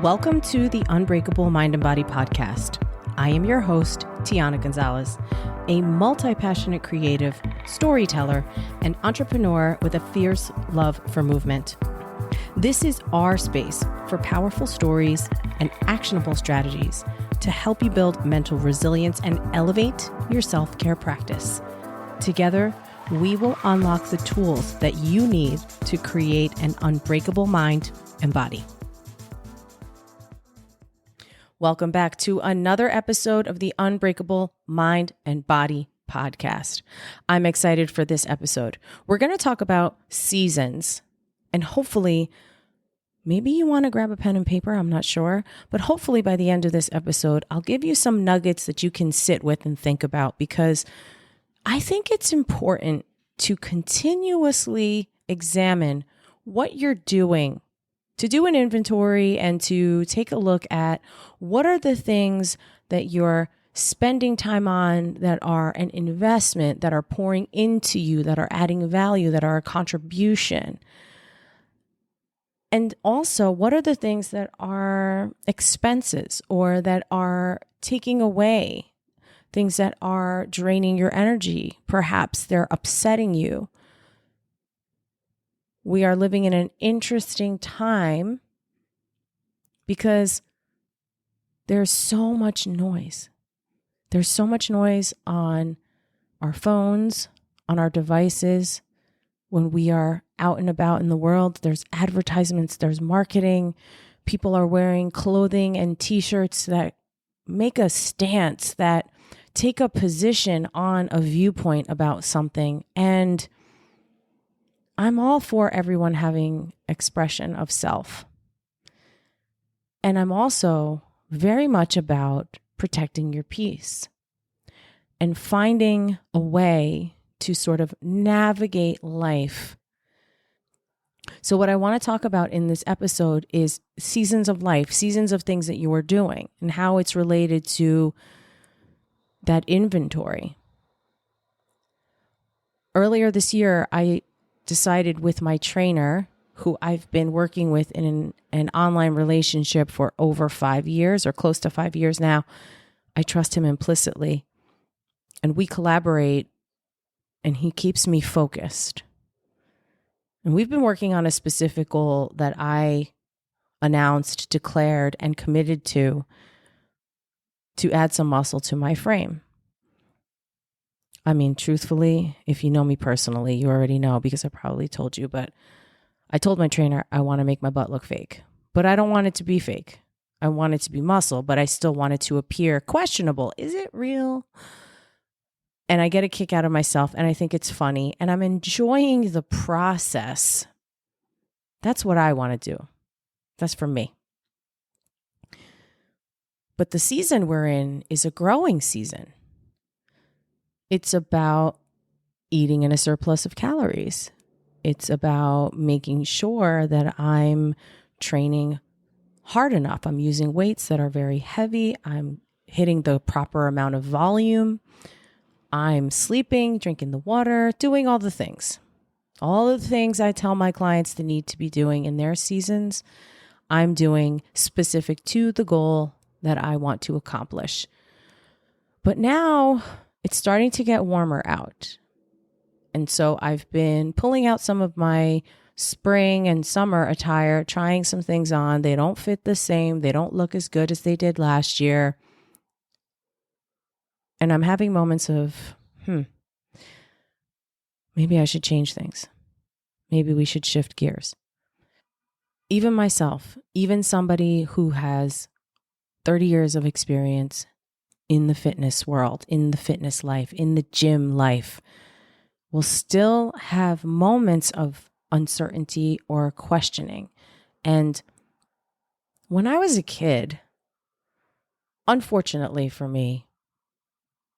Welcome to the Unbreakable Mind and Body podcast. I am your host, Tiana Gonzalez, a multi-passionate creative, storyteller, and entrepreneur with a fierce love for movement. This is our space for powerful stories and actionable strategies to help you build mental resilience and elevate your self-care practice. Together, we will unlock the tools that you need to create an unbreakable mind and body. Welcome back to another episode of the Unbreakable Mind and Body podcast. I'm excited for this episode. We're going to talk about seasons, and hopefully, maybe you want to grab a pen and paper, I'm not sure, but hopefully by the end of this episode, I'll give you some nuggets that you can sit with and think about, because I think it's important to continuously examine what you're doing, to do an inventory and to take a look at what are the things that you're spending time on that are an investment, that are pouring into you, that are adding value, that are a contribution. And also, what are the things that are expenses or that are taking away, things that are draining your energy? Perhaps they're upsetting you. We are living in an interesting time because there's so much noise. There's so much noise on our phones, on our devices. When we are out and about in the world, there's advertisements, there's marketing. People are wearing clothing and t-shirts that make a stance, that take a position on a viewpoint about something. And I'm all for everyone having expression of self. And I'm also very much about protecting your peace and finding a way to sort of navigate life. So what I want to talk about in this episode is seasons of life, seasons of things that you are doing, and how it's related to that inventory. Earlier this year, I decided with my trainer, who I've been working with in an online relationship for over 5 years or close to 5 years now. I trust him implicitly, and we collaborate, and he keeps me focused. And we've been working on a specific goal that I announced, declared, and committed to add some muscle to my frame. I mean, truthfully, if you know me personally, you already know because I probably told you, but I told my trainer I want to make my butt look fake, but I don't want it to be fake. I want it to be muscle, but I still want it to appear questionable. Is it real? And I get a kick out of myself, and I think it's funny, and I'm enjoying the process. That's what I want to do. That's for me. But the season we're in is a growing season. It's about eating in a surplus of calories. It's about making sure that I'm training hard enough. I'm using weights that are very heavy. I'm hitting the proper amount of volume. I'm sleeping, drinking the water, doing all the things. All of the things I tell my clients they need to be doing in their seasons, I'm doing specific to the goal that I want to accomplish. But now it's starting to get warmer out. And so I've been pulling out some of my spring and summer attire, trying some things on. They don't fit the same. They don't look as good as they did last year. And I'm having moments of, maybe I should change things. Maybe we should shift gears. Even myself, even somebody who has 30 years of experience in the fitness world, in the fitness life, in the gym life, will still have moments of uncertainty or questioning. And when I was a kid, unfortunately for me,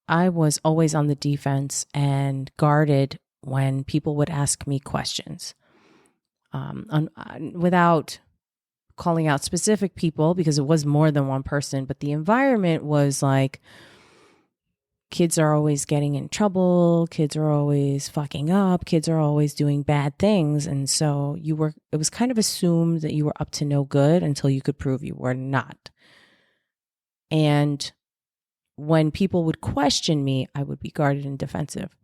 I was always on the defense and guarded when people would ask me questions. Without calling out specific people, because it was more than one person, but the environment was like, kids are always getting in trouble. Kids are always fucking up. Kids are always doing bad things. And so it was kind of assumed that you were up to no good until you could prove you were not. And when people would question me, I would be guarded and defensive.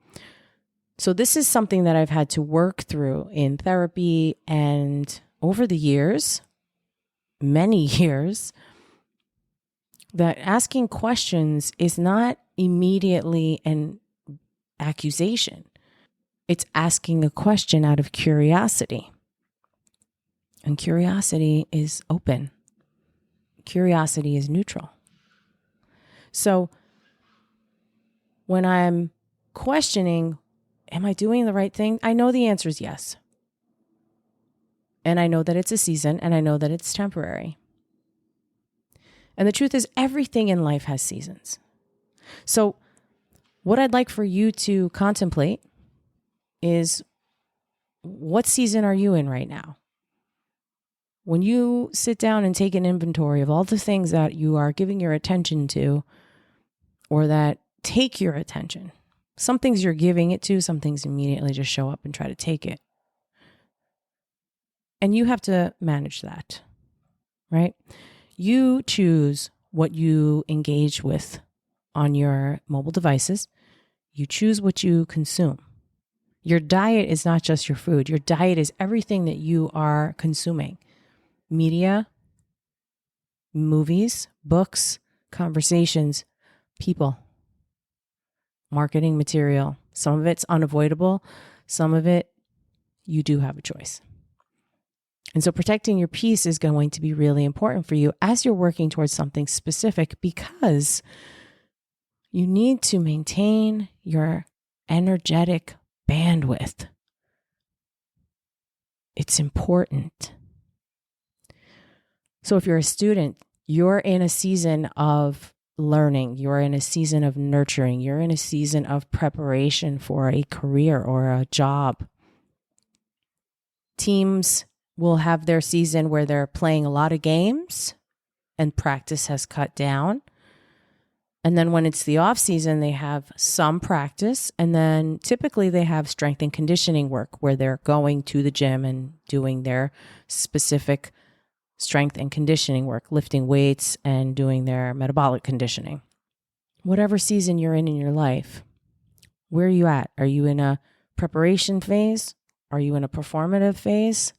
So this is something that I've had to work through in therapy, and over the years, many years, that asking questions is not immediately an accusation. It's asking a question out of curiosity. And curiosity is open. Curiosity is neutral. So when I'm questioning, am I doing the right thing? I know the answer is yes. And I know that it's a season, and I know that it's temporary. And the truth is, everything in life has seasons. So what I'd like for you to contemplate is, what season are you in right now? When you sit down and take an inventory of all the things that you are giving your attention to, or that take your attention, some things you're giving it to, some things immediately just show up and try to take it. And you have to manage that, right? You choose what you engage with on your mobile devices. You choose what you consume. Your diet is not just your food. Your diet is everything that you are consuming. Media, movies, books, conversations, people, marketing material. Some of it's unavoidable. Some of it, you do have a choice. And so protecting your peace is going to be really important for you as you're working towards something specific, because you need to maintain your energetic bandwidth. It's important. So if you're a student, you're in a season of learning. You're in a season of nurturing. You're in a season of preparation for a career or a job. Teams will have their season where they're playing a lot of games and practice has cut down. And then when it's the off season, they have some practice. And then typically they have strength and conditioning work where they're going to the gym and doing their specific strength and conditioning work, lifting weights and doing their metabolic conditioning. Whatever season you're in your life, where are you at? Are you in a preparation phase? Are you in a performative phase?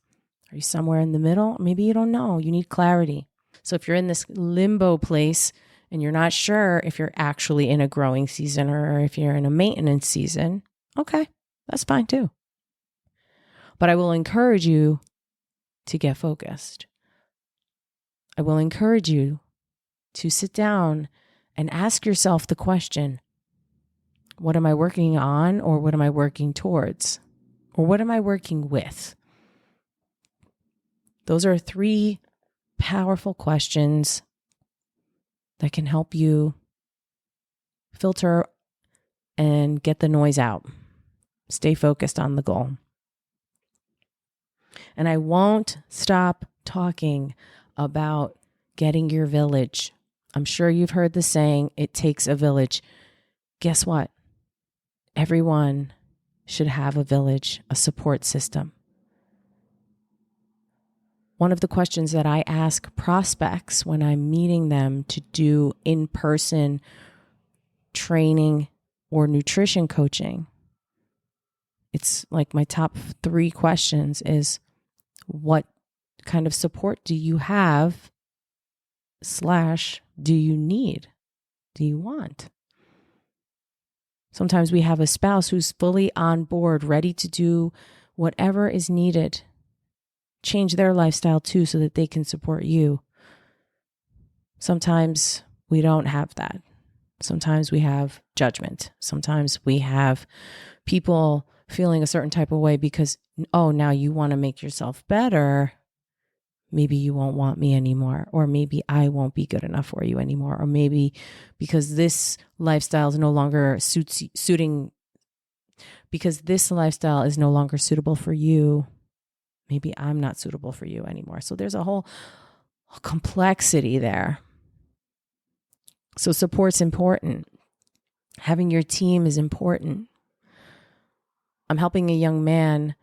Are you somewhere in the middle? Maybe you don't know. You need clarity. So if you're in this limbo place and you're not sure if you're actually in a growing season or if you're in a maintenance season, okay, that's fine too. But I will encourage you to get focused. I will encourage you to sit down and ask yourself the question, what am I working on, or what am I working towards? Or what am I working with? Those are 3 powerful questions that can help you filter and get the noise out. Stay focused on the goal. And I won't stop talking about getting your village. I'm sure you've heard the saying, it takes a village. Guess what? Everyone should have a village, a support system. One of the questions that I ask prospects when I'm meeting them to do in-person training or nutrition coaching, it's like my top 3 questions is, what kind of support do you have / do you need? Do you want? Sometimes we have a spouse who's fully on board, ready to do whatever is needed, change their lifestyle too so that they can support you. Sometimes we don't have that. Sometimes we have judgment. Sometimes we have people feeling a certain type of way because, oh, now you want to make yourself better. Maybe you won't want me anymore, or maybe I won't be good enough for you anymore, or maybe because this lifestyle is no longer because this lifestyle is no longer suitable for you, maybe I'm not suitable for you anymore. So there's a whole complexity there. So support's important. Having your team is important. I'm helping a young man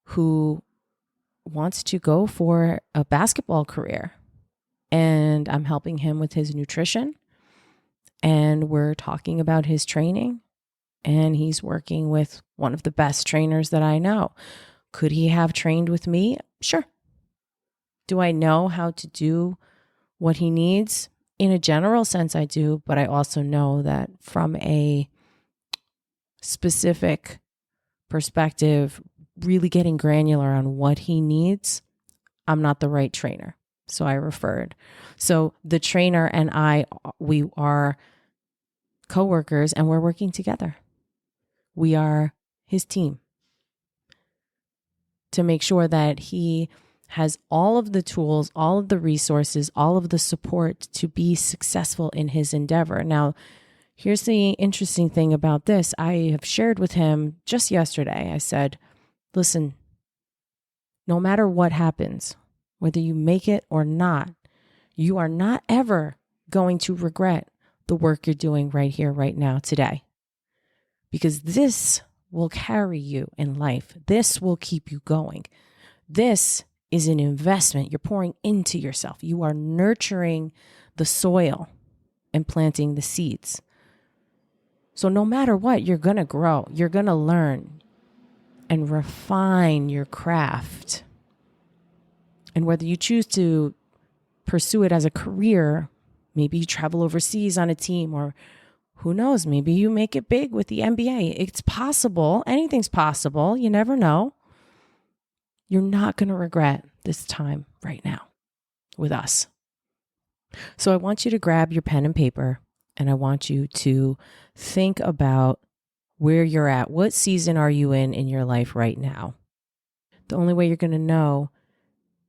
who wants to go for a basketball career, and I'm helping him with his nutrition, and we're talking about his training, and he's working with one of the best trainers that I know. Could he have trained with me? Sure. Do I know how to do what he needs? In a general sense, I do, but I also know that from a specific perspective, really getting granular on what he needs, I'm not the right trainer. So I referred. So the trainer and I, we are coworkers and we're working together. We are his team to make sure that he has all of the tools, all of the resources, all of the support to be successful in his endeavor. Now, here's the interesting thing about this. I have shared with him just yesterday. I said, listen, no matter what happens, whether you make it or not, you are not ever going to regret the work you're doing right here, right now, today. Because this will carry you in life. This will keep you going. This is an investment you're pouring into yourself. You are nurturing the soil and planting the seeds. So no matter what, you're going to grow. You're going to learn and refine your craft. And whether you choose to pursue it as a career, maybe you travel overseas on a team, or who knows, maybe you make it big with the NBA. It's possible. Anything's possible. You never know. You're not going to regret this time right now with us. So I want you to grab your pen and paper, and I want you to think about where you're at. What season are you in your life right now? The only way you're going to know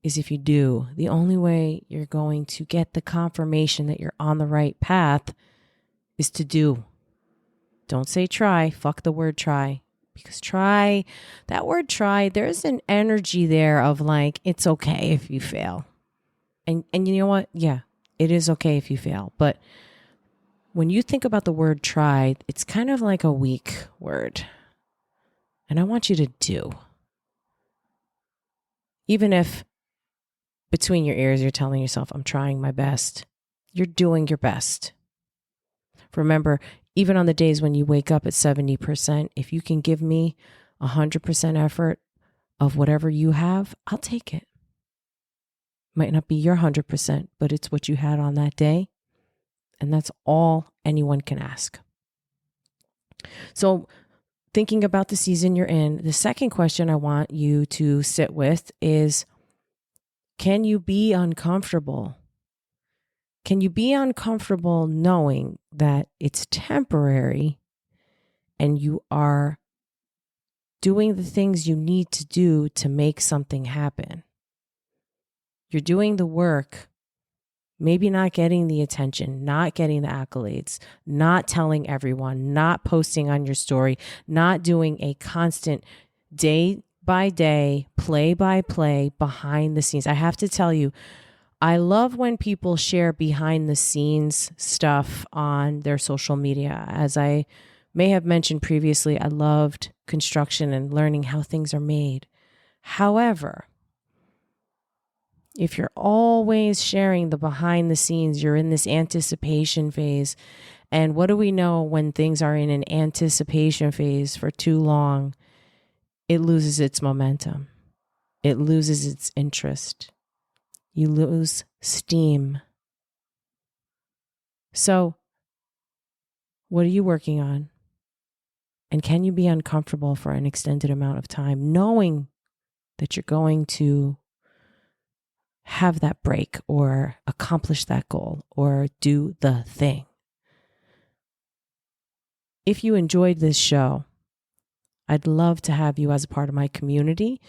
is if you do. The only way you're going to get the confirmation that you're on the right path is to do. Don't say try. Fuck the word try. Because try, that word try, there's an energy there of like, it's okay if you fail. And you know what? Yeah, it is okay if you fail. But when you think about the word try, it's kind of like a weak word. And I want you to do. Even if between your ears, you're telling yourself, I'm trying my best. You're doing your best. Remember, even on the days when you wake up at 70%, if you can give me 100% effort of whatever you have, I'll take it. Might not be your 100%, but it's what you had on that day. And that's all anyone can ask. So thinking about the season you're in, the second question I want you to sit with is, can you be uncomfortable? Can you be uncomfortable knowing that it's temporary and you are doing the things you need to do to make something happen? You're doing the work, maybe not getting the attention, not getting the accolades, not telling everyone, not posting on your story, not doing a constant day by day, play by play, behind the scenes. I have to tell you, I love when people share behind the scenes stuff on their social media. As I may have mentioned previously, I loved construction and learning how things are made. However, if you're always sharing the behind the scenes, you're in this anticipation phase. And what do we know when things are in an anticipation phase for too long? It loses its momentum. It loses its interest. You lose steam. So, what are you working on? And can you be uncomfortable for an extended amount of time, knowing that you're going to have that break or accomplish that goal or do the thing? If you enjoyed this show, I'd love to have you as a part of my community.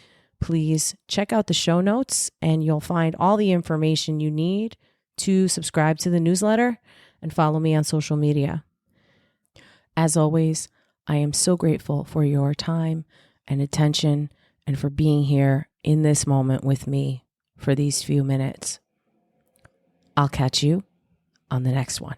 Please check out the show notes and you'll find all the information you need to subscribe to the newsletter and follow me on social media. As always, I am so grateful for your time and attention and for being here in this moment with me for these few minutes. I'll catch you on the next one.